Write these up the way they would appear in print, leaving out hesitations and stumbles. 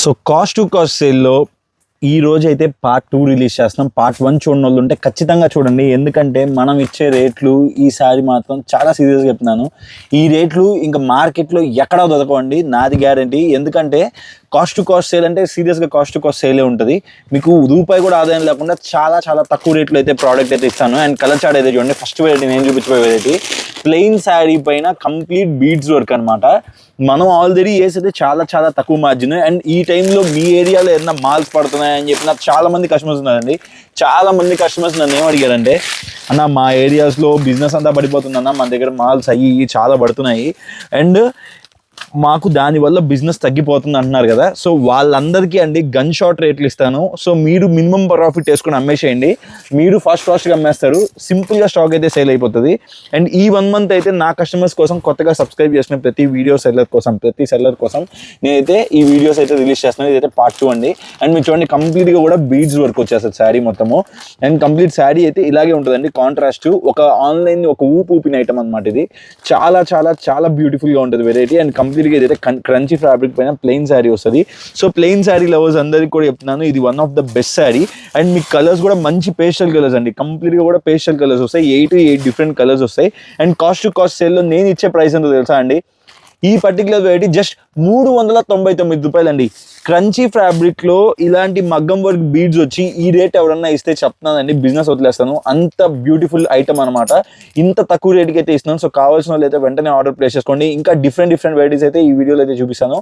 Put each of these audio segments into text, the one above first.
So cost to cost సేల్లో ఈ రోజు అయితే పార్ట్ 2 రిలీజ్ చేస్తున్నాం. పార్ట్ 1 చూడని వాళ్ళు ఉంటే ఖచ్చితంగా చూడండి. ఎందుకంటే మనం ఇచ్చే రేట్లు ఈసారి మాత్రం చాలా సీరియస్గా చెప్తున్నాను. ఈ రేట్లు ఇంకా మార్కెట్లో ఎక్కడా దొరకవండి, నాది గ్యారంటీ. ఎందుకంటే కాస్ట్ టు కాస్ట్ సేల్ అంటే సీరియస్గా కాస్ట్ టు కాస్ట్ సేలే ఉంటుంది. మీకు రూపాయి కూడా ఆదాయం లేకుండా చాలా చాలా తక్కువ రేట్లు అయితే ప్రోడక్ట్ అయితే ఇస్తాను. అండ్ కలర్ చార్ట్ అయితే చూడండి. ఫస్ట్ వెరైటీ నేను చూపించబోయే వెరైటీ ప్లెయిన్ శారీ పైన కంప్లీట్ బీడ్స్ వర్క్ అనమాట. మనం ఆల్రెడీ వేసైతే చాలా చాలా తక్కువ మార్జిన్. అండ్ ఈ టైంలో మీ ఏరియాలో ఏదైనా మాల్స్ పడుతున్నాయని చెప్పి నాకు చాలా మంది కస్టమర్స్ ఉన్నారండి. చాలా మంది కస్టమర్స్ నన్ను ఏం అడిగారంటే, అన్న మా ఏరియాస్లో బిజినెస్ అంతా పడిపోతుందన్న, మన దగ్గర మాల్స్ అయ్యి చాలా పడుతున్నాయి అండ్ మాకు దానివల్ల బిజినెస్ తగ్గిపోతుంది అంటున్నారు కదా. సో వాళ్ళందరికీ అండి గన్ షాట్ రేట్లు ఇస్తాను. సో మీరు మినిమం ప్రాఫిట్ వేసుకొని అమ్మేసేయండి. మీరు ఫాస్ట్గా అమ్మేస్తారు, సింపుల్గా స్టాక్ అయితే సేల్ అయిపోతుంది. అండ్ ఈ 1 మంత్ అయితే నా కస్టమర్స్ కోసం కొత్తగా సబ్స్క్రైబ్ చేసిన ప్రతి సెల్లర్ కోసం నేనైతే ఈ వీడియోస్ అయితే రిలీజ్ చేస్తున్నాను. ఇదైతే పార్ట్ 2 అండి. అండ్ మీరు చూడండి కంప్లీట్గా కూడా బీడ్స్ వర్క్ వచ్చేస్తుంది శారీ మొత్తము. అండ్ కంప్లీట్ శారీ అయితే ఇలాగే ఉంటుందండి. కాంట్రాస్ట్ ఒక ఆన్లైన్ ఒక ఊపిన ఐటమ్ అనమాట. ఇది చాలా చాలా చాలా బ్యూటిఫుల్గా ఉంటుంది వెరైటీ. అండ్ కంప్లీట్గా ఇదైతే క్రంచీ ఫ్యాబ్రిక్ పైన ప్లెయిన్ శారీ వస్తుంది. సో ప్లెయిన్ శారీ లవర్స్ అందరికీ కూడా చెప్తున్నాను, ఇది one of the best sari. And మీకు కలర్స్ కూడా మంచి పేస్టల్ కలర్స్ అండి. కంప్లీట్గా కూడా పేస్టల్ కలర్స్ వస్తాయి. 8 డిఫరెంట్ కలర్స్ వస్తాయి. అండ్ కాస్ట్ టు కాస్ట్ సేల్లో నేను ఇచ్చే ప్రైస్ ఎంతో తెలుసా అండి? ఈ పర్టికులర్ వెరైటీ జస్ట్ 399 రూపాయలండి. క్రంచీ ఫ్యాబ్రిక్లో ఇలాంటి మగ్గం వర్క్ బీడ్స్ వచ్చి ఈ రేట్ ఎవరన్నా ఇస్తే చెప్తున్నానండి, బిజినెస్ వదిలేస్తాను. అంత బ్యూటిఫుల్ ఐటమ్ అనమాట. ఇంత తక్కువ రేట్కి అయితే ఇస్తున్నాను. సో కావాల్సిన వాళ్ళు అయితే వెంటనే ఆర్డర్ ప్లేస్ చేసుకోండి. ఇంకా డిఫరెంట్ వెరైటీస్ అయితే ఈ వీడియోలో అయితే చూపిస్తాను.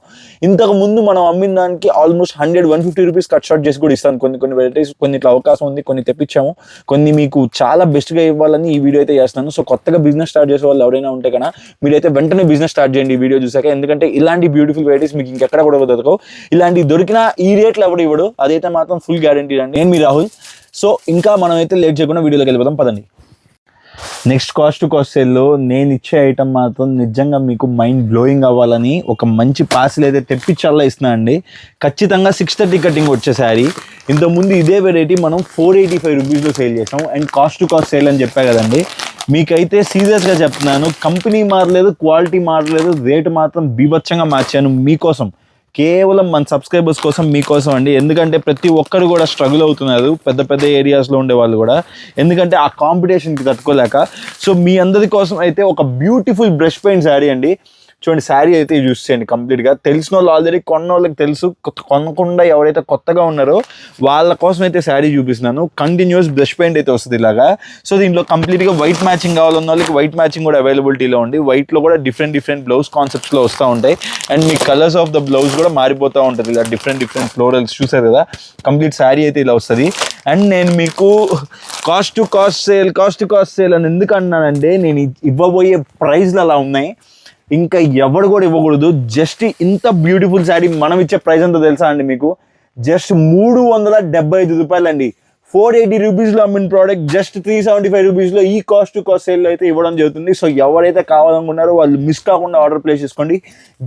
ఇంతకు ముందు మనం అమ్మిన దానికి ఆల్మోస్ట్ 100-150 రూపీస్ కట్ షార్ట్ చేసి కూడా ఇస్తాను. కొన్ని వెరైటీస్ కొన్నిట్లో అవకాశం ఉంది, కొన్ని తెప్పించాము, కొన్ని మీకు చాలా బెస్ట్గా ఇవ్వాలని ఈ వీడియో అయితే చేస్తున్నాను. సో కొత్తగా బిజినెస్ స్టార్ట్ చేసే వాళ్ళు ఎవరైనా ఉంటే కన్నా మీరైతే వెంటనే బిజినెస్ స్టార్ట్ చేయండి ఈ వీడియో చూసాక. ఎందుకంటే ఇలాంటి బ్యూటిఫుల్ వెరైటీస్ మీకు ఇంకెక్కడ కూడా దొరకవు. ఇలాంటి దొరికినా ఈ రేట్లు ఎవడు ఇవ్వడు, అదైతే మాత్రం ఫుల్ గ్యారంటీ అండి. నేను మీ రాహుల్. సో ఇంకా మనం అయితే లేట్ చేయకుండా వీడియోలోకి వెళ్ళిపోతాం, పదండి. నెక్స్ట్ కాస్ట్ టు కాస్ట్ సేల్లో నేను ఇచ్చే ఐటమ్ మాత్రం నిజంగా మీకు మైండ్ బ్లోయింగ్ అవ్వాలని ఒక మంచి పార్సిల్ అయితే తెప్పించాలా ఇస్తున్నా అండి. ఖచ్చితంగా 630 కటింగ్ వచ్చే శారీ. ఇంతకుముందు ఇదే వెరైటీ మనం 485 రూపీస్లో సేల్ చేసాం. And cost to cost sale అని చెప్పా కదండి, మీకైతే సీరియస్గా చెప్తున్నాను, కంపెనీ మారలేదు, క్వాలిటీ మారలేదు, రేటు మాత్రం బీభత్సంగా మార్చాను మీకోసం, కేవలం మన సబ్స్క్రైబర్స్ కోసం, మీకోసం అండి. ఎందుకంటే ప్రతి ఒక్కరు కూడా స్ట్రగుల్ అవుతున్నారు, పెద్ద ఏరియాస్లో ఉండే వాళ్ళు కూడా, ఎందుకంటే ఆ కాంపిటీషన్కి తట్టుకోలేక. సో మీ అందరి కోసం అయితే ఒక బ్యూటిఫుల్ బ్రష్ పెయింట్ శారీ అండి. చూడండి శారీ అయితే యూస్ చేయండి కంప్లీట్గా. తెలిసిన వాళ్ళు ఆల్రెడీ కొన్న వాళ్ళకి తెలుసు, కొనకుండా ఎవరైతే కొత్తగా ఉన్నారో వాళ్ళ కోసం అయితే శారీ చూపిస్తున్నాను. కంటిన్యూస్ బ్రష్ పెయింట్ అయితే వస్తుంది ఇలాగా. సో దీంట్లో కంప్లీట్గా వైట్ మ్యాచింగ్ కావాలన్న వాళ్ళకి వైట్ మ్యాచింగ్ కూడా అవైలబిలిటీలో ఉంది. వైట్లో కూడా డిఫరెంట్ బ్లౌజ్ కాన్సెప్ట్స్లో వస్తూ ఉంటాయి. And me colours of the blouse కూడా మారిపోతూ ఉంటుంది. ఇలా డిఫరెంట్ ఫ్లోరల్స్ చూసారు కదా. కంప్లీట్ శారీ అయితే ఇలా వస్తుంది. అండ్ నేను మీకు కాస్ట్ టు కాస్ట్ సేల్ అని ఎందుకు అన్నానంటే, నేను ఇవ్వబోయే ప్రైజ్లు అలా ఉన్నాయి, ఇంకా ఎవడు కూడా ఇవ్వకూడదు. జస్ట్ ఇంత బ్యూటిఫుల్ శారీ మనం ఇచ్చే ప్రైస్ ఎంతో తెలుసా అండి మీకు? జస్ట్ 375 రూపాయలండి. 480 రూపీస్లో అమ్మిన ప్రోడక్ట్ జస్ట్ 375 రూపీస్లో ఈ కాస్ట్ టు కాస్ట్ సేల్లో అయితే ఇవ్వడం జరుగుతుంది. సో ఎవరైతే కావాలనుకున్నారో వాళ్ళు మిస్ కాకుండా ఆర్డర్ ప్లేస్ చేసుకోండి.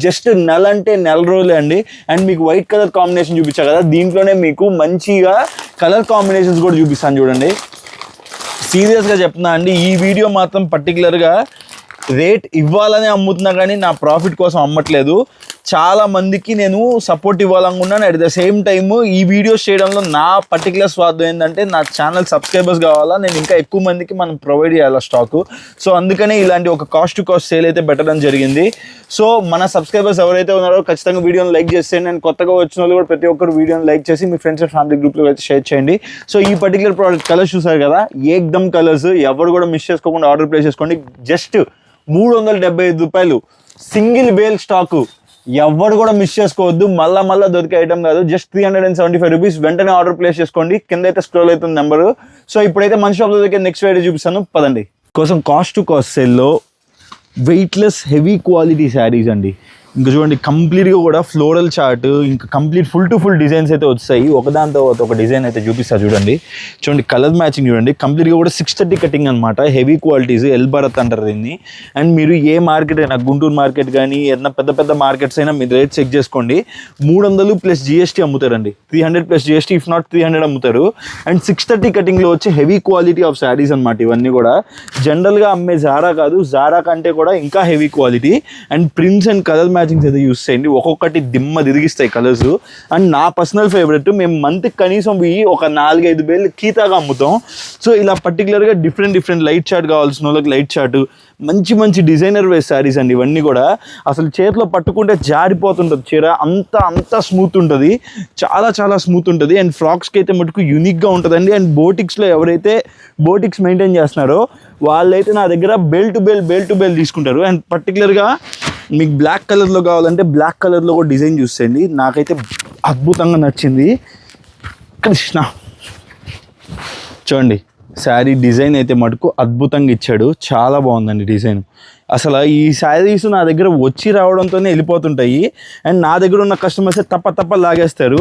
జస్ట్ నెల అంటే నెల రోజులే అండి. అండ్ మీకు వైట్ కలర్ కాంబినేషన్ చూపించా కదా, దీంట్లోనే మీకు మంచిగా కలర్ కాంబినేషన్స్ కూడా చూపిస్తాను చూడండి. సీరియస్గా చెప్తున్నా అండి, ఈ వీడియో మాత్రం పర్టికులర్గా రేట్ ఇవ్వాలని అమ్ముతున్నా కానీ నా ప్రాఫిట్ కోసం అమ్మట్లేదు. చాలా మందికి నేను సపోర్ట్ ఇవ్వాలనుకున్నాను. అట్ ద సేమ్ టైమ్ ఈ వీడియోస్ చేయడంలో నా పర్టికులర్ స్వార్థం ఏంటంటే, నా ఛానల్ సబ్స్క్రైబర్స్ కావాలా, నేను ఇంకా ఎక్కువ మందికి మనం ప్రొవైడ్ చేయాలి స్టాకు. సో అందుకనే ఇలాంటి ఒక కాస్ట్ టు కాస్ట్ సేల్ అయితే పెట్టడం జరిగింది. సో మన సబ్స్క్రైబర్స్ ఎవరైతే ఉన్నారో ఖచ్చితంగా వీడియోని లైక్ చేసేయండి. అండ్ కొత్తగా వచ్చిన వాళ్ళు కూడా ప్రతి ఒక్కరు వీడియోని లైక్ చేసి మీ ఫ్రెండ్స్ అండ్ ఫ్యామిలీ గ్రూప్లో అయితే షేర్ చేయండి. సో ఈ పర్టికులర్ ప్రోడక్ట్ కలర్స్ చూసారు కదా, ఏకదమ్ కలర్స్. ఎవరు కూడా మిస్ చేసుకోకుండా ఆర్డర్ ప్లేస్ చేసుకోండి. జస్ట్ 375 రూపాయలు సింగిల్ బేల్ స్టాకు. ఎవరు కూడా మిస్ చేసుకోవద్దు. మళ్ళా దొరికే ఐటమ్ కాదు. Just 375 rupees. వెంటనే ఆర్డర్ ప్లేస్ చేసుకోండి. కింద అయితే స్క్రోల్ అవుతుంది నెంబరు. సో ఇప్పుడైతే మన షాప్లో దొరికే నెక్స్ట్ వెరైటీ చూపిస్తాను, పదండి. కోసం కాస్ట్ టు కాస్ట్ సేల్లో వెయిట్లెస్ హెవీ క్వాలిటీ శారీస్ అండి. ఇంకా చూడండి కంప్లీట్గా కూడా ఫ్లోరల్ చార్ట్, ఇంకా complete full to full designs అయితే వచ్చాయి. ఒకదాంతో ఒక డిజైన్ అయితే చూపిస్తా చూడండి. కలర్ మ్యాచింగ్ చూడండి. కంప్లీట్గా కూడా 630 కటింగ్ అనమాట. హెవీ క్వాలిటీస్, ఎల్ భరత్ అంటారు దీన్ని. అండ్ మీరు ఏ మార్కెట్ అయినా, గుంటూరు మార్కెట్ కానీ ఏదైనా పెద్ద మార్కెట్స్ అయినా మీరు రేట్ చెక్ చేసుకోండి. 300 plus GST అమ్ముతారండి. 300 plus GST, if not 300 అమ్ముతారు. అండ్ 630 కటింగ్లో వచ్చే హెవీ క్వాలిటీ ఆఫ్ శారీస్ అనమాట ఇవన్నీ కూడా. జనరల్గా అమ్మే జారా కాదు, జారా కంటే కూడా ఇంకా heavy quality. And prints and colour matchings అయితే యూస్ చేయండి. ఒక్కొక్కటి దిమ్మ తిరిగిస్తాయి కలర్స్. అండ్ నా పర్సనల్ ఫేవరెట్, మేము మంత్కి కనీసం ఒక 4-5 వేలు కీతాగా అమ్ముతాం. సో ఇలా పర్టికులర్గా డిఫరెంట్ లైట్ చార్ట్ కావాల్సిన వాళ్ళకి లైట్ చార్ట్, మంచి మంచి డిజైనర్ వేర్ శారీస్ అండి ఇవన్నీ కూడా. అసలు చేతిలో పట్టుకుంటే జారిపోతుంటుంది చీర, అంత స్మూత్ ఉంటుంది, చాలా స్మూత్ ఉంటుంది. అండ్ ఫ్రాక్స్కి అయితే మటుకు యూనిక్గా ఉంటుందండి. అండ్ బోటిక్స్లో ఎవరైతే బోటిక్స్ మెయింటైన్ చేస్తున్నారో వాళ్ళైతే నా దగ్గర బెల్ టు బెల్ తీసుకుంటారు. అండ్ పర్టికులర్గా మీకు బ్లాక్ కలర్లో కావాలంటే బ్లాక్ కలర్లో కూడా డిజైన్ చూసేయండి. నాకైతే అద్భుతంగా నచ్చింది. కృష్ణ చూడండి, శారీ డిజైన్ అయితే మటుకు అద్భుతంగా ఇచ్చాడు, చాలా బాగుందండి డిజైన్. అసలు ఈ శారీస్ నా దగ్గర వచ్చి రావడంతోనే వెళ్ళిపోతుంటాయి. అండ్ నా దగ్గర ఉన్న కస్టమర్స్ తప్ప లాగేస్తారు.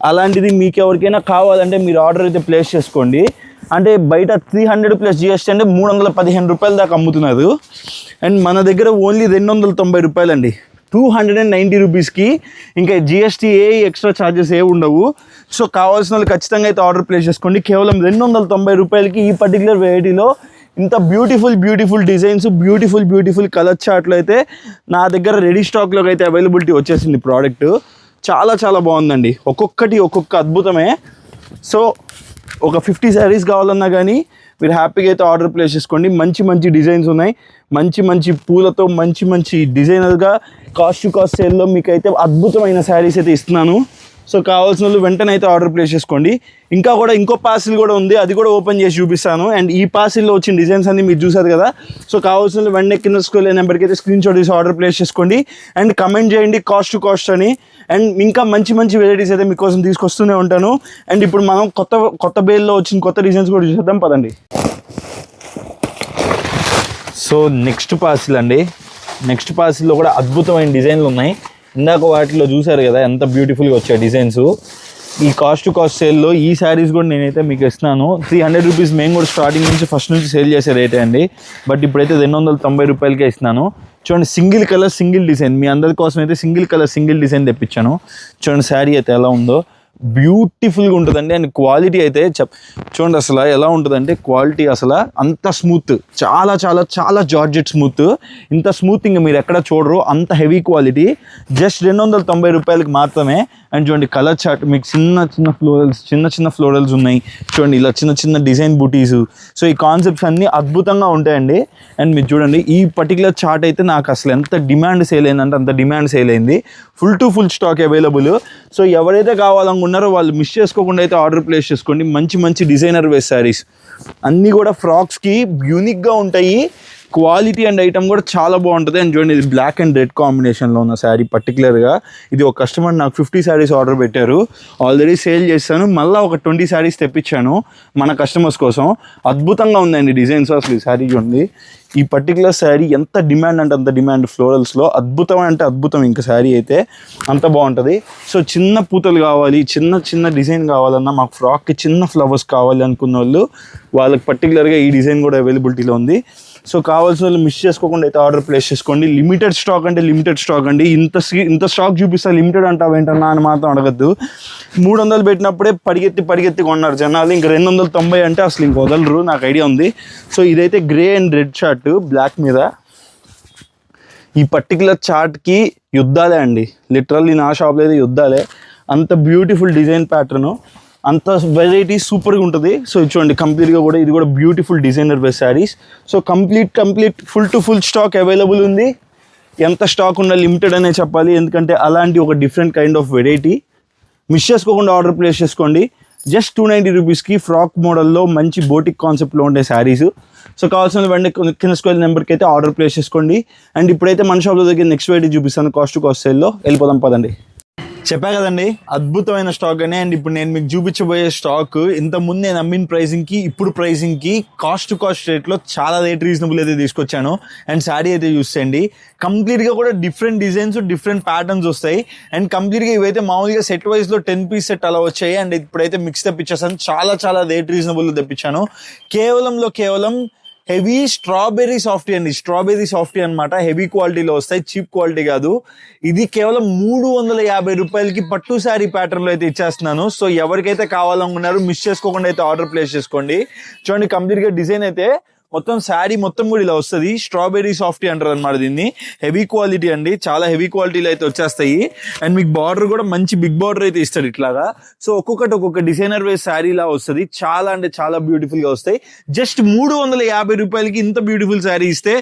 అలాంటిది మీకు ఎవరికైనా కావాలంటే మీరు ఆర్డర్ అయితే ప్లేస్ చేసుకోండి. అంటే బయట 300 ప్లస్ జిఎస్టీ అంటే 315 రూపాయల దాకా అమ్ముతున్నారు. అండ్ మన దగ్గర ఓన్లీ 290 రూపాయలు అండి, 290 రూపీస్కి. ఇంకా జిఎస్టీ ఎక్స్ట్రా ఛార్జెస్ ఉండవు. సో కావాల్సిన వాళ్ళు ఖచ్చితంగా అయితే ఆర్డర్ ప్లేస్ చేసుకోండి. కేవలం 290 రూపాయలకి ఈ పర్టికులర్ వెరైటీలో ఇంత బ్యూటిఫుల్ డిజైన్స్, బ్యూటిఫుల్ కలర్ చార్ట్లు అయితే నా దగ్గర రెడీ స్టాక్లోకి అయితే అవైలబిలిటీ వచ్చేసింది. ప్రోడక్ట్ చాలా బాగుందండి, ఒక్కొక్క అద్భుతమే. సో ఒక 50 శారీస్ కావాలన్నా కానీ మీరు హ్యాపీగా అయితే ఆర్డర్ ప్లేస్ చేసుకోండి. మంచి డిజైన్స్ ఉన్నాయి, మంచి పూలతో మంచి డిజైనర్గా కాస్ట్ టు కాస్ట్ సేల్లో మీకు అయితే అద్భుతమైన శారీస్ అయితే ఇస్తున్నాను. సో కావాల్సిన వాళ్ళు వెంటనే అయితే ఆర్డర్ ప్లేస్ చేసుకోండి. ఇంకో పార్సిల్ కూడా ఉంది, అది కూడా ఓపెన్ చేసి చూపిస్తాను. అండ్ ఈ పార్సిల్లో వచ్చిన డిజైన్స్ అన్ని మీరు చూసారు కదా. సో కావాల్సిన వాళ్ళు వెంటనే కింద స్క్రోల్ నెంబర్కి అయితే స్క్రీన్ షాట్ తీసి ఆర్డర్ ప్లేస్ చేసుకోండి. అండ్ కమెంట్ చేయండి కాస్ట్ టు కాస్ట్ అని. అండ్ ఇంకా మంచి వెరైటీస్ అయితే మీకోసం తీసుకొస్తూనే ఉంటాను. అండ్ ఇప్పుడు మనం కొత్త బేల్లో వచ్చిన కొత్త డిజైన్స్ కూడా చూసేద్దాం పదండి. సో నెక్స్ట్ పార్సిల్లో కూడా అద్భుతమైన డిజైన్లు ఉన్నాయి. ఇందాక వాటిలో చూసారు కదా ఎంత బ్యూటిఫుల్గా వచ్చాయి డిజైన్స్. ఈ కాస్ట్ టు కాస్ట్ సేల్లో ఈ శారీస్ కూడా నేనైతే మీకు ఇస్తున్నాను. 300 రూపీస్ మేము కూడా స్టార్టింగ్ నుంచి ఫస్ట్ నుంచి సేల్ చేసే రేటే అండి. బట్ ఇప్పుడైతే 290 రూపాయలకే ఇస్తున్నాను. చూడండి, సింగిల్ కలర్ సింగిల్ డిజైన్, మీ అందరి కోసం అయితే సింగిల్ కలర్ సింగిల్ డిజైన్ తెప్పించాను. చూడండి శారీ అయితే ఎలా ఉందో, బ్యూటిఫుల్గా ఉంటుందండి. అండ్ క్వాలిటీ అయితే చూడండి అసలు ఎలా ఉంటుందంటే క్వాలిటీ అసలు అంత స్మూత్, చాలా జార్జెట్ స్మూత్. ఇంత స్మూత్ ఇంకా మీరు ఎక్కడ చూడరు, అంత హెవీ క్వాలిటీ. జస్ట్ 290 రూపాయలకి మాత్రమే. అండ్ చూడండి కలర్ చార్ట్ మీకు చిన్న ఫ్లోరల్స్ ఉన్నాయి. చూడండి ఇలా చిన్న డిజైన్ బూటీస్. సో ఈ కాన్సెప్ట్స్ అన్నీ అద్భుతంగా ఉంటాయండి. అండ్ మీరు చూడండి ఈ పర్టికులర్ చార్ట్ అయితే నాకు అసలు ఎంత డిమాండ్ సేల్ అయిందంటే అంత డిమాండ్ సేల్ అయింది. Full stock available. సో ఎవరైతే కావాలనుకున్నారో వాళ్ళు మిస్ చేసుకోకుండా అయితే ఆర్డర్ ప్లేస్ చేసుకోండి. మంచి డిజైనర్ వేర్ శారీస్ అన్నీ కూడా ఫ్రాక్స్కి యూనిక్గా ఉంటాయి. క్వాలిటీ అండ్ ఐటమ్ కూడా చాలా బాగుంటుంది. అండ్ చూడండి ఇది బ్లాక్ అండ్ రెడ్ కాంబినేషన్లో ఉన్న శారీ. పర్టికులర్గా ఇది ఒక కస్టమర్ నాకు 50 శారీస్ ఆర్డర్ పెట్టారు, ఆల్రెడీ సేల్ చేశాను. మళ్ళీ ఒక 20 శారీస్ తెప్పించాను మన కస్టమర్స్ కోసం. అద్భుతంగా ఉందండి డిజైన్స్. అసలు ఈ శారీ చూడండి, ఈ పర్టికులర్ శారీ ఎంత డిమాండ్ అంటే అంత డిమాండ్. ఫ్లోరల్స్లో అద్భుతం అంటే అద్భుతం. ఇంకా శారీ అయితే అంత బాగుంటుంది. సో చిన్న పూతలు కావాలి, చిన్న డిజైన్ కావాలన్నా, మాకు ఫ్రాక్కి చిన్న ఫ్లవర్స్ కావాలి అనుకున్న వాళ్ళకి పర్టికులర్గా ఈ డిజైన్ కూడా అవైలబిలిటీలో ఉంది. సో కావాల్సిన వాళ్ళు మిస్ చేసుకోకుండా అయితే ఆర్డర్ ప్లేస్ చేసుకోండి. లిమిటెడ్ స్టాక్ అండి. ఇంత స్టాక్ చూపిస్తా లిమిటెడ్ అంటావు ఏంటన్నా అని మాత్రం అడగద్దు. 300 పెట్టినప్పుడే పరిగెత్తి కొన్నారు జనాలు. ఇంకా 290 అంటే అసలు ఇంక వదలరు, నాకు ఐడియా ఉంది. సో ఇదైతే grey and red chart black మీద. ఈ పర్టికులర్ చార్ట్కి యుద్ధాలే అండి, లిటరల్లీ నా షాప్లో అయితే యుద్ధాలే. అంత బ్యూటిఫుల్ డిజైన్ ప్యాటర్ను, అంత వెరైటీ సూపర్గా ఉంటుంది. సో చూడండి కంప్లీట్గా కూడా ఇది కూడా beautiful designer wear saris. So complete full stock available ఉంది. ఎంత స్టాక్ ఉన్నా లిమిటెడ్ అనే చెప్పాలి, ఎందుకంటే అలాంటి ఒక different kind of variety. Miss చేసుకోకుండా ఆర్డర్ ప్లేస్ చేసుకోండి. జస్ట్ 290 రూపీస్కి ఫ్రాక్ మోడల్లో మంచి బోటిక్ కాన్సెప్ట్లో ఉండే శారీస్. సో కావాల్సిన వెంటనే కింద స్క్రోల్ నెంబర్కి అయితే ఆర్డర్ ప్లేస్ చేసుకోండి. అండ్ ఇప్పుడైతే మన షాప్లో దగ్గర నెక్స్ట్ వెరైటీ చూపిస్తాను కాస్ట్ టు కాస్ట్ సేల్లో. వెళ్ళిపోదాం పదండి. చెప్పా కదండి అద్భుతమైన స్టాక్ అని. అండ్ ఇప్పుడు నేను మీకు చూపించబోయే స్టాక్ ఇంతకుముందు నేను అమ్మిన ప్రైసింగ్కి ఇప్పుడు ప్రైసింగ్కి కాస్ట్ టు కాస్ట్ రేట్లో చాలా రేట్ రీజనబుల్ అయితే తీసుకొచ్చాను. అండ్ శారీ అయితే యూస్ చేయండి. కంప్లీట్గా కూడా డిఫరెంట్ డిజైన్స్, డిఫరెంట్ ప్యాటర్న్స్ వస్తాయి. అండ్ కంప్లీట్గా ఇవైతే మామూలుగా సెట్ వైజ్లో 10 పీస్ సెట్ అలా వచ్చాయి. అండ్ ఇప్పుడైతే మిక్స్ తెప్పించేసాను, చాలా రేట్ రీజనబుల్ తెప్పించాను. కేవలం హెవీ స్ట్రాబెర్రీ సాఫ్టీ అండి. స్ట్రాబెర్రీ సాఫ్టీ అనమాట. హెవీ క్వాలిటీలో వస్తాయి, చీప్ క్వాలిటీ కాదు. ఇది కేవలం 350 రూపాయలకి పట్టు శారీ ప్యాటర్న్లో అయితే ఇచ్చేస్తున్నాను. సో ఎవరికైతే కావాలనుకున్నారో మిస్ చేసుకోకుండా అయితే ఆర్డర్ ప్లేస్ చేసుకోండి. చూడండి కంప్లీట్గా డిజైన్ అయితే మొత్తం శారీ మొత్తం కూడా ఇలా వస్తుంది. స్ట్రాబెర్రీ సాఫ్టీ అంటారు అనమాట దీన్ని. హెవీ క్వాలిటీ అండి, చాలా హెవీ క్వాలిటీలో అయితే వచ్చేస్తాయి. అండ్ మీకు బార్డర్ కూడా మంచి బిగ్ బార్డర్ అయితే ఇస్తాడు ఇట్లాగా. సో ఒక్కొక్క డిజైనర్ వేస్ శారీ లా వస్తుంది. చాలా అంటే చాలా బ్యూటిఫుల్ గా వస్తాయి. జస్ట్ 350 రూపాయలకి ఇంత బ్యూటిఫుల్ శారీ ఇస్తే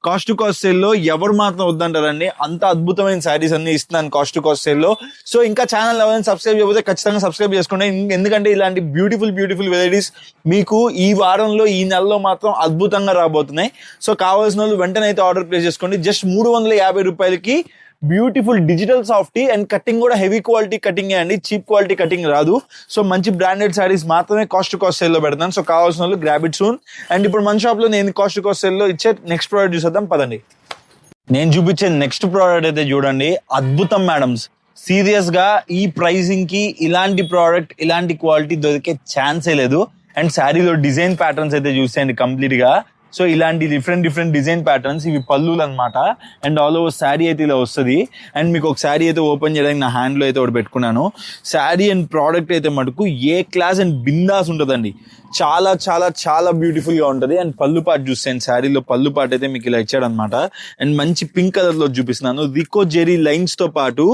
కాస్ట్ టు కాస్ట్ సేల్ లో ఎవరు మాత్రం వద్దంటారండి. అంత అద్భుతమైన శారీస్ అన్ని ఇస్తున్నాను కాస్ట్ టు కాస్ట్ సేల్ లో. సో ఇంకా ఛానల్ ఎవరైనా సబ్స్క్రైబ్ చేయకపోతే ఖచ్చితంగా సబ్స్క్రైబ్ చేసుకోండి. ఎందుకంటే ఇలాంటి బ్యూటిఫుల్ వెరైటీస్ మీకు ఈ వారంలో ఈ నెలలో మాత్రం అద్భుతంగా రాబోతున్నాయి. సో కావాల్సిన వాళ్ళు వెంటనే అయితే ఆర్డర్ ప్లేస్ చేసుకోండి. జస్ట్ 350 రూపాయలకి beautiful digital softy and cutting కూడా హెవీ క్వాలిటీ కటింగ్ అండి, చీప్ క్వాలిటీ కటింగ్ రాదు. సో మంచి బ్రాండెడ్ శారీస్ మాత్రమే కాస్ట్ టు కాస్ట్ సేల్ లో పెడతాను. సో కావాల్సిన వాళ్ళు గ్రాబ్ ఇట్ సూన్. అండ్ ఇప్పుడు మన షాప్ లో నేను కాస్ట్ టు కాస్ట్ సేల్ లో ఇచ్చే నెక్స్ట్ ప్రోడక్ట్ చూసేద్దాం పదండి. నేను చూపించే నెక్స్ట్ ప్రోడక్ట్ అయితే చూడండి, అద్భుతం మేడమ్స్. సీరియస్ గా ఈ ప్రైసింగ్ కి ఇలాంటి ప్రోడక్ట్ ఇలాంటి క్వాలిటీ దొరికే ఛాన్సే లేదు. అండ్ శారీలో డిజైన్ ప్యాటర్న్స్ అయితే చూసేయండి కంప్లీట్ గా. సో ఇలాంటి డిఫరెంట్ డిజైన్ ప్యాటర్న్స్, ఇవి పళ్ళులు అనమాట. అండ్ ఆల్ ఓవర్ శారీ అయితే ఇలా వస్తుంది. అండ్ మీకు ఒక శారీ అయితే ఓపెన్ చేయడానికి నా హ్యాండ్ లో అయితే ఒకటి పెట్టుకున్నాను. శారీ అండ్ ప్రోడక్ట్ అయితే మటుకు ఏ క్లాస్ అండ్ బిందాస్ ఉంటుందండి. చాలా చాలా చాలా బ్యూటిఫుల్ గా ఉంటుంది. అండ్ పళ్ళు పాటు చూస్తాను, శారీలో పళ్ళు పాటు అయితే మీకు ఇలా ఇచ్చాడు అనమాట. అండ్ మంచి పింక్ కలర్ లో చూపిస్తున్నాను. రికో జెరీ లైన్స్ తో పాటు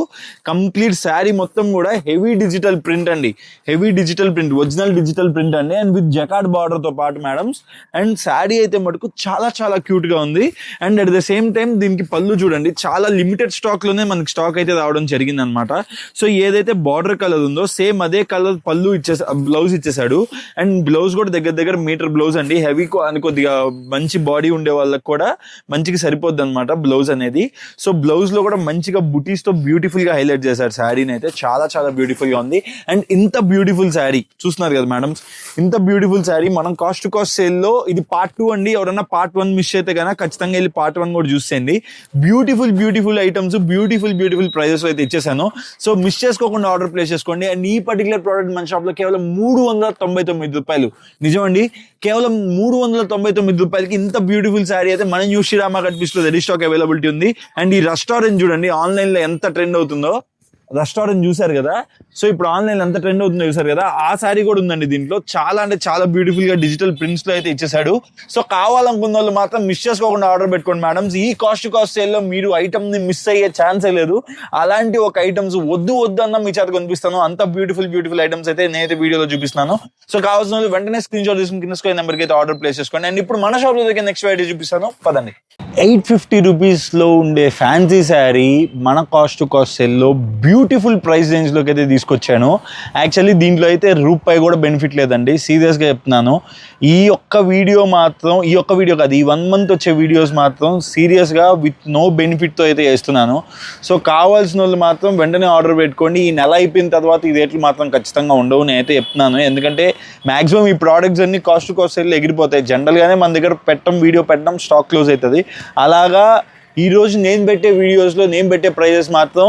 కంప్లీట్ శారీ మొత్తం కూడా హెవీ డిజిటల్ ప్రింట్ అండి, heavy digital print, original digital print అండి. అండ్ విత్ జకార్డ్ బార్డర్ తో పాటు మేడమ్స్. అండ్ శారీ అయితే మటుకు చాలా చాలా క్యూట్ గా ఉంది. And at the same time దీనికి పళ్ళు చూడండి, చాలా లిమిటెడ్ స్టాక్ లోనే మనకి స్టాక్ అయితే రావడం జరిగింది అనమాట. సో ఏదైతే బార్డర్ కలర్ ఉందో సేమ్ అదే కలర్ పళ్ళు బ్లౌజ్ ఇచ్చేసాడు. అండ్ బ్లౌజ్ కూడా దగ్గర మీటర్ బ్లౌజ్ అండి. హెవీ అని కొద్దిగా మంచి బాడీ ఉండే వాళ్ళకి కూడా మంచిగా సరిపోద్ది అనమాట బ్లౌజ్ అనేది. సో బ్లౌజ్ లో కూడా మంచిగా బుటీస్ తో బ్యూటిఫుల్ గా హైలైట్ చేశారు శారీని అయితే. చాలా చాలా బ్యూటిఫుల్ గా ఉంది. అండ్ ఇంత బ్యూటిఫుల్ శారీ చూస్తున్నారు కదా మేడం, ఇంత బ్యూటిఫుల్ శారీ మనం కాస్ట్ టు కాస్ట్ సేల్ లో ఇది పార్ట్ 2 అండి. ఎవరన్నా పార్ట్ 1 మిస్ అయితే కనుక ఖచ్చితంగా వెళ్ళి పార్ట్ 1 కూడా చూసేయండి. బ్యూటిఫుల్ ఐటమ్స్, బ్యూటిఫుల్ ప్రైజెస్ అయితే ఇచ్చేసాను. సో మిస్ చేసుకోకుండా ఆర్డర్ ప్లేస్ చేసుకోండి. అండ్ ఈ పర్టికులర్ ప్రోడక్ట్ మన షాప్ లో కేవలం 399 రూపాయలు. నిజమండి, కేవలం 399 రూపాయలకి ఇంత బ్యూటిఫుల్ శారీ అయితే మన న్యూ శ్రీరామ కనిపిస్తుంది. రెడీ స్టాక్ అవైలబిలిటీ ఉంది. అండ్ ఈ రెస్టారెంట్ చూడండి ఆన్లైన్ లో ఎంత ట్రెండ్ అవుతుందో. రెస్టారెంట్ చూసారు కదా, సో ఇప్పుడు ఆన్లైన్ ఎంత ట్రెండ్ అవుతుందో చూసారు కదా, ఆ శారీ కూడా ఉందండి దీంట్లో. చాలా అంటే చాలా బ్యూటిఫుల్ గా డిజిటల్ ప్రింట్స్ లో అయితే ఇచ్చేసాడు. సో కావాలనుకున్న వాళ్ళు మాత్రం మిస్ చేసుకోకుండా ఆర్డర్ పెట్టుకోండి మేడం. ఈ కాస్ట్ టు కాస్ట్ సేల్ లో మీరు ఐటమ్ ని మిస్ అయ్యే ఛాన్సే లేదు. అలాంటి ఒక ఐటమ్స్ వద్దు అన్న మీ చేత కనిపిస్తాను. అంత బ్యూటిఫుల్ ఐటమ్స్ అయితే నేనైతే వీడియోలో చూపిస్తాను. సో కావాల్సిన వాళ్ళు వెంటనే స్క్రీన్ షాట్ తీసుకుని కింద స్క్రీన్ నెంబర్కి అయితే ఆర్డర్ ప్లేస్ చేసుకోండి. అండ్ ఇప్పుడు మన షాప్ లో నెక్స్ట్ వెరైటీ చూపిస్తాను పదండి. 850 రూపీస్ లో ఉండే ఫ్యాన్సీ శారీ మన కాస్ట్ టు కాస్ట్ సేల్ లో బ్యూటిఫుల్ ప్రైస్ రేంజ్ లోకి అయితే తీసుకొచ్చాను. యాక్చువల్లీ దీంట్లో అయితే రూపాయి కూడా బెనిఫిట్ లేదండి, సీరియస్ గా చెప్తున్నాను. ఈ ఒక్క వీడియో కాదు, ఈ 1 month వచ్చే వీడియోస్ మాత్రం సీరియస్ గా విత్ నో బెనిఫిట్ తో అయితే చేస్తున్నాను. సో కావాల్సిన వాళ్ళు మాత్రం వెంటనే ఆర్డర్ పెట్టుకోండి. ఈ నెల అయిపోయిన తర్వాత ఈ రేట్లు మాత్రం ఖచ్చితంగా ఉండవు నేనైతే చెప్తున్నాను. ఎందుకంటే మాక్సిమం ఈ ప్రోడక్ట్స్ అన్ని కాస్ట్ టు కాస్ట్ సేల్ ఎగిరిపోతాయి. జనరల్ గానే మన దగ్గర వీడియో పెట్టడం స్టాక్ క్లోజ్ అవుతుంది. అలాగా ఈరోజు నేను పెట్టే వీడియోస్లో నేను పెట్టే ప్రైజెస్ మాత్రం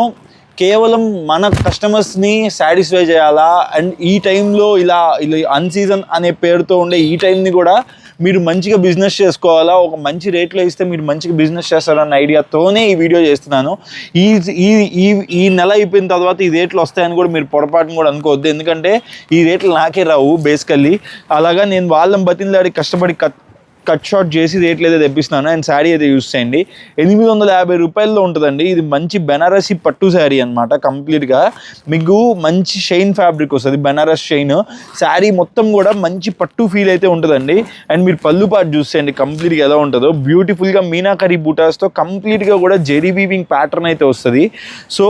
కేవలం మన కస్టమర్స్ని సాటిస్ఫై చేయాలా. అండ్ ఈ టైంలో ఇలా అన్సీజన్ అనే పేరుతో ఉండే ఈ టైంని కూడా మీరు మంచిగా బిజినెస్ చేసుకోవాలా, ఒక మంచి రేట్లో ఇస్తే మీరు మంచిగా బిజినెస్ చేస్తారన్న ఐడియాతోనే ఈ వీడియో చేస్తున్నాను. ఈ నెల అయిపోయిన తర్వాత ఈ రేట్లు వస్తాయని కూడా మీరు పొరపాటును కూడా అనుకోవద్దు. ఎందుకంటే ఈ రేట్లు నాకే రావు బేసికల్లీ. అలాగా నేను వాళ్ళని బతిలాడి కష్టపడి కట్ షార్ట్ చేసి రేట్లు అయితే తెప్పిస్తున్నాను. అండ్ శారీ అయితే యూస్ చేయండి. 850 రూపాయల్లో ఉంటుందండి. ఇది మంచి బెనారసి పట్టు శారీ అనమాట. కంప్లీట్గా మీకు మంచి షైన్ ఫ్యాబ్రిక్ వస్తుంది, బెనారస్ షైన్. శారీ మొత్తం కూడా మంచి పట్టు ఫీల్ అయితే ఉంటుందండి. అండ్ మీరు పళ్ళు పాటు చూసేయండి కంప్లీట్గా ఎలా ఉంటుందో. బ్యూటిఫుల్గా మీనాకరీ బూటాస్తో కంప్లీట్గా కూడా జెరీ వీవింగ్ ప్యాటర్న్ అయితే వస్తుంది. సో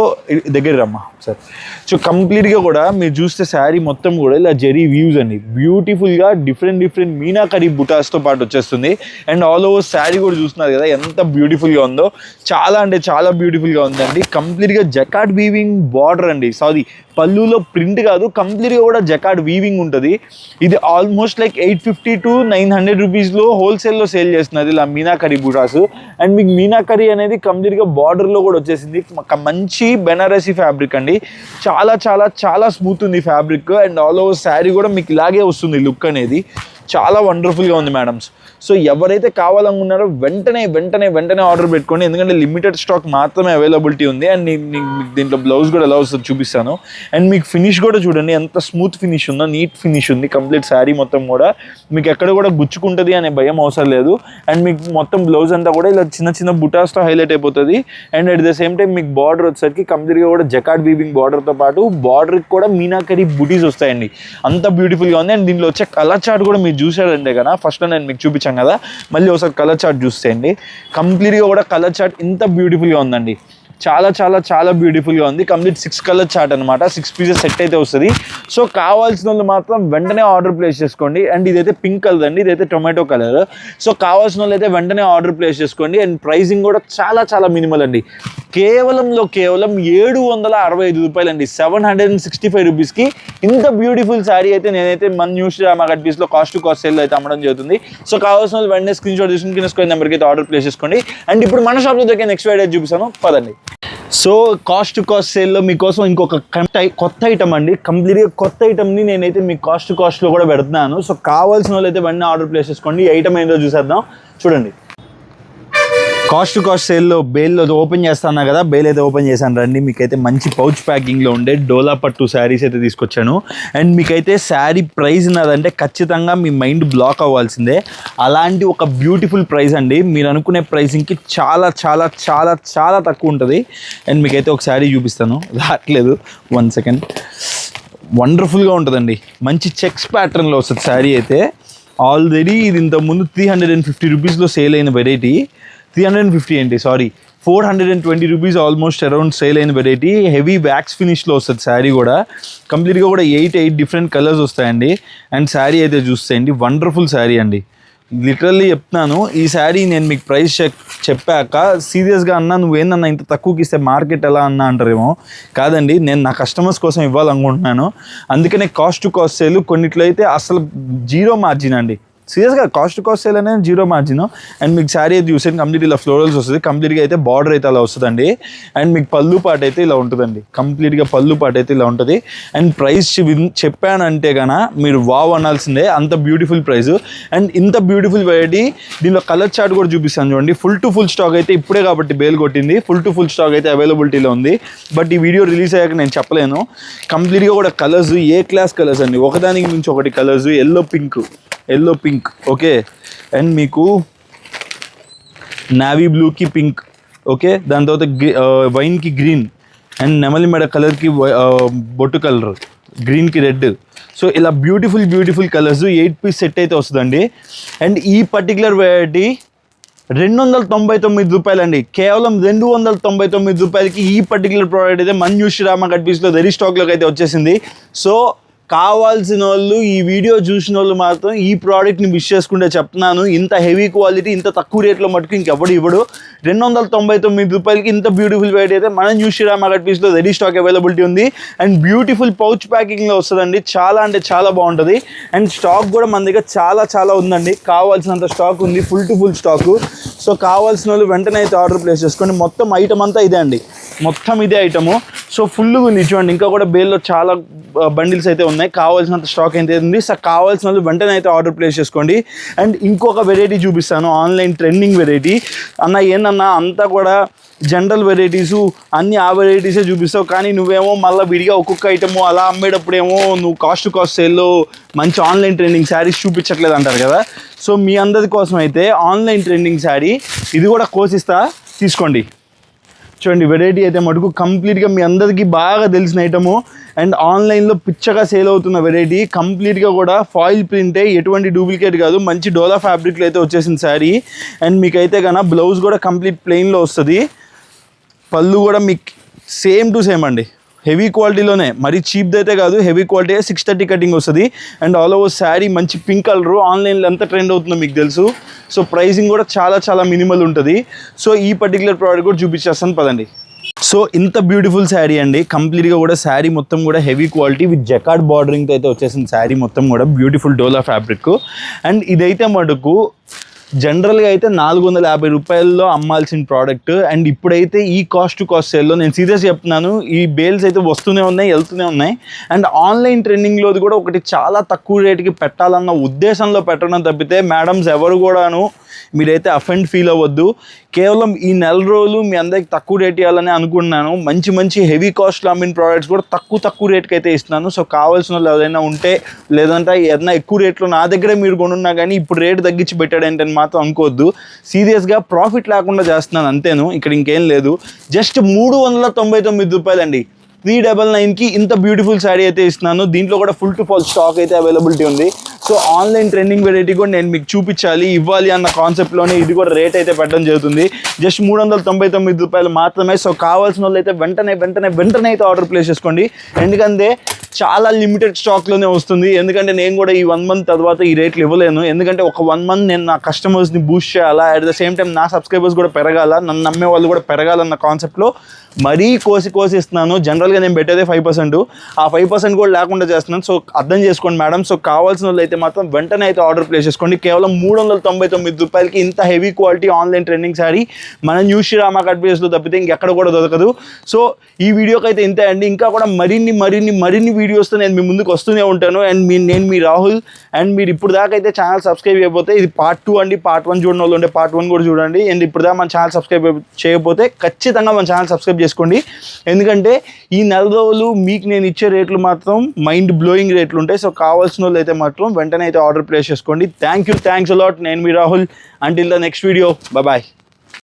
దగ్గర రమ్మా సార్. సో కంప్లీట్గా కూడా మీరు చూస్తే శారీ మొత్తం కూడా ఇలా జెరీ వ్యూస్ అండి. బ్యూటిఫుల్గా డిఫరెంట్ మీనాకరీ బుటాస్తో పాటు వచ్చేస్తుంది. అండ్ ఆల్ ఓవర్ శారీ కూడా చూస్తున్నారు కదా ఎంత బ్యూటిఫుల్గా ఉందో. చాలా అంటే చాలా బ్యూటిఫుల్గా ఉందండి. కంప్లీట్గా జకార్డ్ వీవింగ్ బార్డర్ అండి. సారీ, పళ్ళులో ప్రింట్ కాదు, కంప్లీట్గా కూడా జకార్డ్ వీవింగ్ ఉంటుంది. ఇది ఆల్మోస్ట్ లైక్ 850 to 900 రూపీస్లో హోల్సేల్లో సేల్ చేస్తున్నది ఇలా మీనాకరీ బుటాస్. అండ్ మీకు మీనాకరీ అనేది కంప్లీట్గా బార్డర్లో కూడా వచ్చేసింది. మంచి బెనారసీ ఫ్యాబ్రిక్ అండి. చాలా చాలా చాలా స్మూత్ ఉంది fabric. And all over sari కూడా మీకు ఇలాగే వస్తుంది లుక్ అనేది. చాలా వండర్ఫుల్గా ఉంది మేడమ్స్. సో ఎవరైతే కావాలనుకున్నారో వెంటనే ఆర్డర్ పెట్టుకోండి, ఎందుకంటే లిమిటెడ్ స్టాక్ మాత్రమే అవైలబిలిటీ ఉంది. అండ్ మీకు దీంట్లో బ్లౌజ్ కూడా ఎలా వస్తుందో చూపిస్తాను. అండ్ మీకు ఫినిష్ కూడా చూడండి ఎంత స్మూత్ ఫినిష్ ఉందో, నీట్ ఫినిష్ ఉంది. కంప్లీట్ శారీ మొత్తం కూడా మీకు ఎక్కడ కూడా గుచ్చుకుంటుంది అనే భయం అవసరం లేదు. అండ్ మీకు మొత్తం బ్లౌజ్ అంతా కూడా ఇలా చిన్న బుటాస్తో హైలైట్ అయిపోతుంది. And at the same time మీకు బార్డర్ వచ్చేసరికి కంప్లీట్గా కూడా జకార్డ్ వీవింగ్ బార్డర్తో పాటు బార్డర్కి కూడా మీనాకరీ బుటీస్ వస్తాయండి. అంత బ్యూటిఫుల్గా ఉంది. అండ్ దీంట్లో వచ్చే కలర్ చార్ట్ కూడా మీరు చూసారంటే కదా, ఫస్ట్ నేను మీకు చూపించాను కదా, మళ్ళీ ఒకసారి కలర్ చార్ట్ చూసేయండి. కంప్లీట్గా కూడా కలర్ చార్ట్ ఇంత బ్యూటిఫుల్గా ఉందండి. చాలా బ్యూటిఫుల్గా ఉంది. కంప్లీట్ 6 కలర్ చార్ట్ అనమాట. 6 పీసెస్ సెట్ అయితే వస్తుంది. సో కావాల్సిన వాళ్ళు మాత్రం వెంటనే ఆర్డర్ ప్లేస్ చేసుకోండి. అండ్ ఇదైతే పింక్ కలర్ అండి, ఇదైతే టొమాటో కలర్. సో కావాల్సిన వాళ్ళు అయితే వెంటనే ఆర్డర్ ప్లేస్ చేసుకోండి. అండ్ ప్రైసింగ్ కూడా చాలా మినిమల్ అండి. కేవలం 765 రూపాయలు అండి, 765 రూపీస్కి ఇంత బ్యూటిఫుల్ శారీ అయితే నేనైతే మన న్యూ శ్రీరామ కట్ పీస్లో కాస్ట్ టు కాస్ట్ సేల్ అయితే అమ్మడం జరుగుతుంది. సో కావాల్సిన వాళ్ళు వెంటనే స్క్రీన్ షాట్ తీసుకుని కింద స్క్రీన్ నెంబర్కి అయితే ఆర్డర్ ప్లేస్ చేసుకోండి. అండ్ ఇప్పుడు మన షాప్లో దొరికే నెక్స్ట్ వీడియో చూపిస్తాను, పదండి. సో కాస్ట్ టు కాస్ట్ సేల్లో మీకోసం ఇంకొక కొత్త ఐటమ్ అండి, కంప్లీట్గా కొత్త ఐటమ్ని నేనైతే మీకు కాస్ట్ టు కాస్ట్లో కూడా పెడుతున్నాను. సో కావాల్సిన వాళ్ళు అయితే వెంటనే ఆర్డర్ ప్లేస్ చేసుకోండి. ఈ ఐటమ్ ఏంటో చూసేద్దాం, చూడండి. కాస్ట్ టు కాస్ట్ సేల్లో బేల్లో ఓపెన్ చేస్తాను కదా, బేల్ అయితే ఓపెన్ చేశాను రండి. మీకైతే మంచి పౌచ్ ప్యాకింగ్లో ఉండే డోలా పట్టు శారీస్ అయితే తీసుకొచ్చాను. అండ్ మీకైతే శారీ ప్రైస్ ఉన్నదంటే ఖచ్చితంగా మీ మైండ్ బ్లాక్ అవ్వాల్సిందే. అలాంటి ఒక బ్యూటిఫుల్ ప్రైస్ అండి, మీరు అనుకునే ప్రైసింగ్కి చాలా తక్కువ ఉంటుంది. అండ్ మీకైతే ఒక శారీ చూపిస్తాను, రావట్లేదు 1 సెకండ్. వండర్ఫుల్గా ఉంటుందండి, మంచి చెక్స్ ప్యాటర్న్లో వస్తుంది శారీ అయితే. ఆల్రెడీ ఇది ఇంతకుముందు 350 రూపీస్లో సేల్ అయిన వెరైటీ, 350 ఏంటి sorry 420 rupees almost around sale అయిన వెరైటీ. హెవీ వ్యాక్స్ ఫినిష్లో వస్తుంది శారీ కూడా. కంప్లీట్గా కూడా 8 డిఫరెంట్ కలర్స్ వస్తాయండి. అండ్ శారీ అయితే చూస్తాయండి, వండర్ఫుల్ శారీ అండి. లిటరల్లీ చెప్తున్నాను, ఈ శారీ నేను మీకు ప్రైస్ చెప్పాక సీరియస్గా అన్నా నువ్వేందన్నా ఇంత తక్కువకి ఇస్తే మార్కెట్ ఎలా అన్నా అంటారేమో. కాదండి, నేను నా కస్టమర్స్ కోసం ఇవ్వాలనుకుంటున్నాను. అందుకనే కాస్ట్ టు కాస్ట్ సేల్ కొన్నిట్లో అయితే అసలు 0 మార్జిన్ అండి. సీరియస్గా కాస్ట్ టు కాస్ట్ సేల్ అనేది 0 మార్జిన్. అండ్ మీకు శారీ అయితే చూసాను కంప్లీట్ ఇలా ఫ్లోరల్స్ వస్తుంది. కంప్లీట్గా అయితే బార్డర్ అయితే అలా వస్తుందండి. అండ్ మీకు పళ్ళు పాట అయితే ఇలా ఉంటుందండి, కంప్లీట్గా పళ్ళు పాట అయితే ఇలా ఉంటుంది. అండ్ ప్రైస్ చెప్పానంటే కన్నా మీరు వావ్ అనాల్సిందే, అంత బ్యూటిఫుల్ ప్రైస్. అండ్ ఇంత బ్యూటిఫుల్ వెరైటీ. దీనిలో కలర్ చార్ట్ కూడా చూపిస్తాను చూడండి. ఫుల్ టు ఫుల్ స్టాక్ అయితే ఇప్పుడే కాబట్టి బేల్ కొట్టింది, ఫుల్ టు ఫుల్ స్టాక్ అయితే అవైలబిలిటీలో ఉంది. బట్ ఈ వీడియో రిలీజ్ అయ్యాక నేను చెప్పలేను. కంప్లీట్గా కూడా కలర్స్ ఏ క్లాస్ కలర్స్ అండి, ఒకదానికి నుంచి ఒకటి colours. Yellow pink okay. And మీకు నావీ బ్లూకి పింక్ ఓకే, దాని తర్వాత వైన్కి గ్రీన్, అండ్ నెమలి మెడ కలర్కి బొట్టు కలర్, గ్రీన్కి రెడ్. సో ఇలా బ్యూటిఫుల్ కలర్స్ 8 పీస్ సెట్ అయితే వస్తుందండి. అండ్ ఈ పర్టికులర్ వెరైటీ 299 రూపాయలండి, కేవలం 299 రూపాయలకి ఈ పర్టికులర్ ప్రోడక్ట్ అయితే మన న్యూ శ్రీరామ కట్ పీస్లో రెడీ స్టాక్లోకి అయితే వచ్చేసింది. సో కావాల్సిన వాళ్ళు, ఈ వీడియో చూసిన వాళ్ళు మాత్రం ఈ ప్రోడక్ట్ని మిస్ చేసుకుంటే చెప్తున్నాను, ఇంత హెవీ క్వాలిటీ ఇంత తక్కువ రేట్లో మటుకు ఇంకెవడు ఇవ్వడు. 299 రూపాయలకి ఇంత బ్యూటిఫుల్ వెరైటీ అయితే మన న్యూ శ్రీరామ కట్ పీస్లో రెడీ స్టాక్ అవైలబిలిటీ ఉంది. అండ్ బ్యూటిఫుల్ పౌచ్ ప్యాకింగ్లో వస్తుందండి, చాలా అంటే చాలా బాగుంటుంది. అండ్ స్టాక్ కూడా మన దగ్గర చాలా ఉందండి, కావాల్సినంత స్టాక్ ఉంది, full to full stack. So కావాల్సిన వాళ్ళు వెంటనే అయితే ఆర్డర్ ప్లేస్ చేసుకోండి. మొత్తం ఐటమ్ అంతా ఇదే అండి, మొత్తం ఇదే ఐటము. సో ఫుల్గా ఉంది చూడండి. ఇంకా కూడా బేల్లో చాలా బండిల్స్ అయితే ఉన్నాయి, కావాల్సినంత స్టాక్ అయితే ఉంది. సో కావాల్సిన వాళ్ళు వెంటనే అయితే ఆర్డర్ ప్లేస్ చేసుకోండి. అండ్ ఇంకొక వెరైటీ చూపిస్తాను, ఆన్లైన్ ట్రెండింగ్ వెరైటీ. ఏందన్నా అంతా కూడా జనరల్ వెరైటీస్ అన్ని ఆ వెరైటీసే చూపిస్తావు, కానీ నువ్వేమో మళ్ళీ విడిగా ఒక్కొక్క ఐటము అలా అమ్మేటప్పుడేమో నువ్వు కాస్ట్ టు కాస్ట్ సేల్లో మంచి ఆన్లైన్ ట్రెండింగ్ శారీస్ చూపించట్లేదు అంటారు కదా. సో మీ అందరి కోసం అయితే ఆన్లైన్ ట్రెండింగ్ శారీ ఇది కూడా కోసిస్తా, తీసుకోండి. చూడండి వెరైటీ అయితే మటుకు కంప్లీట్గా మీ అందరికీ బాగా తెలిసిన ఐటము. అండ్ ఆన్లైన్లో పిచ్చగా సేల్ అవుతున్న వెరైటీ, కంప్లీట్గా కూడా ఫాయిల్ ప్రింటే, ఎటువంటి డూప్లికేట్ కాదు, మంచి డోలా ఫ్యాబ్రిక్లో అయితే వచ్చేసింది శారీ. అండ్ మీకైతే కన్నా బ్లౌజ్ కూడా కంప్లీట్ ప్లెయిన్లో వస్తుంది. పళ్ళు కూడా మీకు సేమ్ టు సేమ్ అండి, హెవీ క్వాలిటీలోనే, మరీ చీప్ది అయితే కాదు, హెవీ క్వాలిటీ 630 కటింగ్ వస్తుంది. అండ్ ఆల్ ఓవర్ శారీ మంచి పింక్ కలరు, ఆన్లైన్లో ఎంత ట్రెండ్ అవుతుందో మీకు తెలుసు. సో ప్రైసింగ్ కూడా చాలా మినిమల్ ఉంటుంది. సో ఈ పర్టికులర్ ప్రోడక్ట్ కూడా చూపించేస్తాను పదండి. సో ఇంత బ్యూటిఫుల్ శారీ అండి, కంప్లీట్గా కూడా శారీ మొత్తం కూడా హెవీ క్వాలిటీ విత్ జకార్డ్ బార్డరింగ్తో అయితే వచ్చేసింది శారీ మొత్తం కూడా, బ్యూటిఫుల్ డోలా ఫ్యాబ్రిక్. అండ్ ఇదైతే మటుకు జనరల్గా అయితే 450 రూపాయల్లో అమ్మాల్సిన ప్రోడక్ట్, అండ్ ఇప్పుడైతే ఈ కాస్ట్ టు కాస్ట్ సేల్లో నేను సీరియస్ చెప్తున్నాను, ఈ బేల్స్ అయితే వస్తూనే ఉన్నాయి, వెళ్తూనే ఉన్నాయి. అండ్ ఆన్లైన్ ట్రెండింగ్లోది కూడా ఒకటి చాలా తక్కువ రేటుకి పెట్టాలన్న ఉద్దేశంలో పెట్టడం తప్పితే మేడమ్స్ ఎవరు కూడాను మీరైతే అఫెండ్ ఫీల్ అవ్వద్దు. కేవలం ఈ నెల రోజులు మీ అందరికి తక్కువ రేట్ ఇవ్వాలని అనుకుంటున్నాను. మంచి మంచి హెవీ కాస్ట్లో అమ్మిన ప్రోడక్ట్స్ కూడా తక్కువ రేట్కి అయితే ఇస్తున్నాను. సో కావాల్సిన వాళ్ళు ఏదైనా ఉంటే, లేదంటే ఏదైనా ఎక్కువ రేట్లో నా దగ్గరే మీరు కొనున్నా కానీ ఇప్పుడు రేటు తగ్గించి పెట్టాడంటే మాత్రం అనుకోవద్దు. సీరియస్గా ప్రాఫిట్ లేకుండా చేస్తున్నాను అంతేను, ఇక్కడ ఇంకేం లేదు. జస్ట్ 399 రూపాయలండి, 399కి ఇంత బ్యూటిఫుల్ శారీ అయితే ఇస్తున్నాను. దీంట్లో కూడా ఫుల్ టు ఫుల్ స్టాక్ అయితే అవైలబిలిటీ ఉంది. సో ఆన్లైన్ ట్రెండింగ్ వెరైటీ కూడా నేను మీకు చూపించాలి, ఇవ్వాలి అన్న కాన్సెప్ట్లోనే ఇది కూడా రేట్ అయితే పెట్టడం జరుగుతుంది. జస్ట్ 399 రూపాయలు మాత్రమే. సో కావాల్సిన వాళ్ళు అయితే వెంటనే అయితే ఆర్డర్ ప్లేస్ చేసుకోండి, ఎందుకంటే చాలా లిమిటెడ్ స్టాక్లోనే వస్తుంది. ఎందుకంటే నేను కూడా ఈ 1 మంత్ తర్వాత ఈ రేట్లు ఇవ్వలేను, ఎందుకంటే ఒక 1 మంత్ నేను నా కస్టమర్స్ని బూస్ట్ చేయాలా, అట్ ద సేమ్ టైం నా సబ్స్క్రైబర్స్ కూడా పెరగాల, నన్ను నమ్మే వాళ్ళు కూడా పెరగాలన్న కాన్సెప్ట్లో మరీ కోసి ఇస్తున్నాను. జనరల్గా నేను పెట్టేదే 5%, ఆ 5% కూడా లేకుండా చేస్తున్నాను. సో అర్థం చేసుకోండి మేడం. సో కావాల్సిన వాళ్ళు అయితే మాత్రం వెంటనే అయితే ఆర్డర్ ప్లేస్ చేసుకోండి. కేవలం 399 రూపాయలకి ఇంత heavy quality online trending sari మన న్యూ శ్రీరామ కట్ ప్లేస్లో తప్పితే ఇంకెక్కడ కూడా దొరకదు. సో ఈ వీడియోకి అయితే ఇంతే అండి. ఇంకా కూడా మరిన్ని వీడియోస్తో నేను మీ ముందుకు వస్తూనే ఉంటాను. అండ్ నేను మీ రాహుల్. అండ్ మీరు ఇప్పుడు దాకా అయితే ఛానల్ సబ్స్క్రైబ్ చేయకపోతే, ఇది పార్ట్ 2 అండి, పార్ట్ 1 చూడని వాళ్ళు ఉంటే పార్ట్ 1 కూడా చూడండి. అండ్ ఇప్పుడు దాకా మన ఛానల్ సబ్స్క్రైబ్ చేయకపోతే ఖచ్చితంగా మన ఛానల్ సబ్స్క్రైబ్ చేసుకోండి, ఎందుకంటే ఈ నెల రోజులు మీకు నేను ఇచ్చే రేట్లు మాత్రం మైండ్ బ్లోయింగ్ రేట్లు ఉంటాయి. సో కావాల్సిన వాళ్ళు అయితే మాత్రం వెంటనే అయితే ఆర్డర్ ప్లేస్ చేసుకోండి. Thanks a lot. నేను మీ Rahul. Until the next video, bye.